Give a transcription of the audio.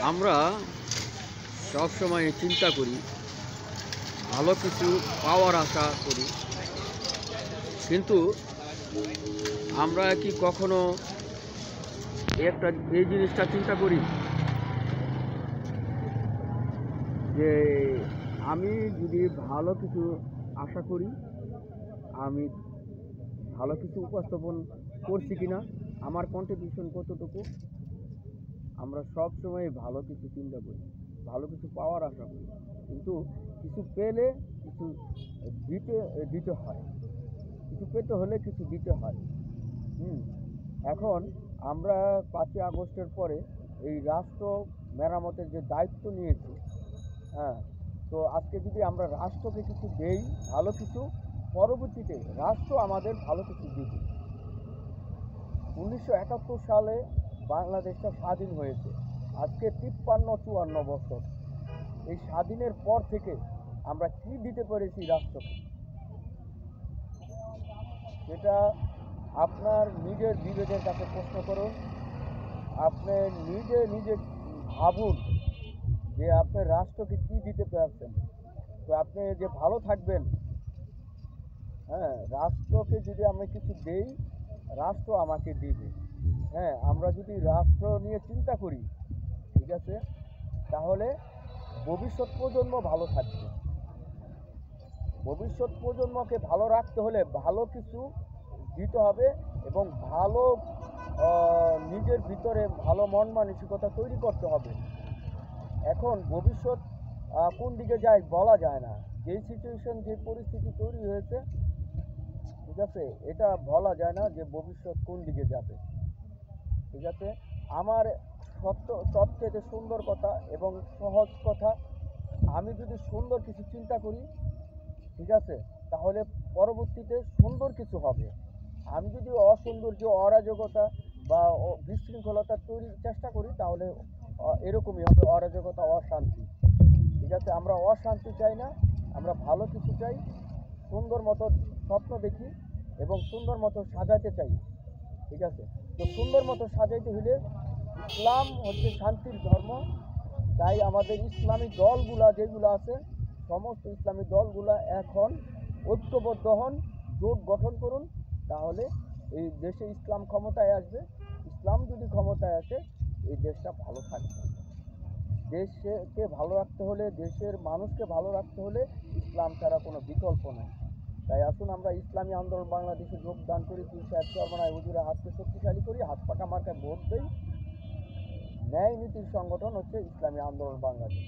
আমরা সব সময় চিন্তা করি, ভালো কিছু পাওয়ার আশা করি, কিন্তু আমরা কি কখনো এই জিনিসটা চিন্তা করি যে আমি যদি ভালো কিছু আশা করি, আমি ভালো কিছু উপস্থাপন করছি কিনা, আমার কন্ট্রিবিউশন কতটুকু। আমরা সব সময় ভালো কিছু চিন্তা করি, ভালো কিছু পাওয়ার আশা করি, কিন্তু কিছু পেলে কিছু দিতে দিতে হয়, কিছু পেতে হলে কিছু দিতে হয়। এখন আমরা 5ই আগস্টের পরে এই রাষ্ট্র মেরামতের যে দায়িত্ব নিয়েছি, হ্যাঁ, তো আজকে যদি আমরা রাষ্ট্রকে কিছু দেই, ভালো কিছু, পরবর্তীতে রাষ্ট্র আমাদের ভালো কিছু দিবে। 1971 সালে বাংলাদেশটা স্বাধীন হয়েছে, আজকে 53-54 বছর। এই স্বাধীনের পর থেকে আমরা কি দিতে পেরেছি রাষ্ট্রকে, সেটা আপনার নিজের বিবেকের কাছে প্রশ্ন করুন। আপনি নিজে ভাবুন যে আপনার রাষ্ট্রকে কি দিতে পারছেন। তো আপনি যে ভালো থাকবেন, হ্যাঁ, রাষ্ট্রকে যদি আমরা কিছু দেই, রাষ্ট্র আমাকে দিবে। হ্যাঁ, আমরা যদি রাষ্ট্র নিয়ে চিন্তা করি, ঠিক আছে, তাহলে ভবিষ্যৎ প্রজন্ম ভালো থাকবে। ভবিষ্যৎ প্রজন্মকে ভালো রাখতে হলে ভালো কিছু দিতে হবে এবং ভালো নিজের ভিতরে ভালো মন মানসিকতা তৈরি করতে হবে। এখন ভবিষ্যৎ কোন দিকে যায় বলা যায় না, যেই সিচুয়েশন, যে পরিস্থিতি তৈরি হয়েছে, ঠিক আছে, এটা বলা যায় না যে ভবিষ্যৎ কোন দিকে যাবে। ঠিক আছে, আমার সবচেয়ে সুন্দর কথা এবং সহজ কথা, আমি যদি সুন্দর কিছু চিন্তা করি, ঠিক আছে, তাহলে পরবর্তীতে সুন্দর কিছু হবে। আমি যদি অসৌন্দর্য, অরাজকতা বা বিশৃঙ্খলতা তৈরির চেষ্টা করি, তাহলে এরকমই হবে, অরাজকতা, অশান্তি। ঠিক আছে, আমরা অশান্তি চাই না, আমরা ভালো কিছু চাই, সুন্দর মতো স্বপ্ন দেখি এবং সুন্দর মতো সাজাতে চাই। ঠিক আছে, তো সুন্দর মতো সাজাইতে হলে, ইসলাম হচ্ছে শান্তির ধর্ম, তাই আমাদের ইসলামী দলগুলা যেগুলো আছে, সমস্ত ইসলামী দলগুলা এখন ঐক্যবদ্ধ হন, জোট গঠন করুন, তাহলে এই দেশে ইসলাম ক্ষমতায় আসবে। ইসলাম যদি ক্ষমতায় আসে, এই দেশটা ভালো থাকবে। দেশকে ভালো রাখতে হলে, দেশের মানুষকে ভালো রাখতে হলে ইসলাম ছাড়া কোনো বিকল্প নেই। তাই আসুন আমরা ইসলামী আন্দোলন বাংলাদেশে যোগদান করি, পীর সাহেব চরমনায় হুজুরের হাতকে শক্তিশালী করি, হাত পাকা মার্কায় ভোট দেই। ন্যায় নীতির সংগঠন হচ্ছে ইসলামী আন্দোলন বাংলাদেশ।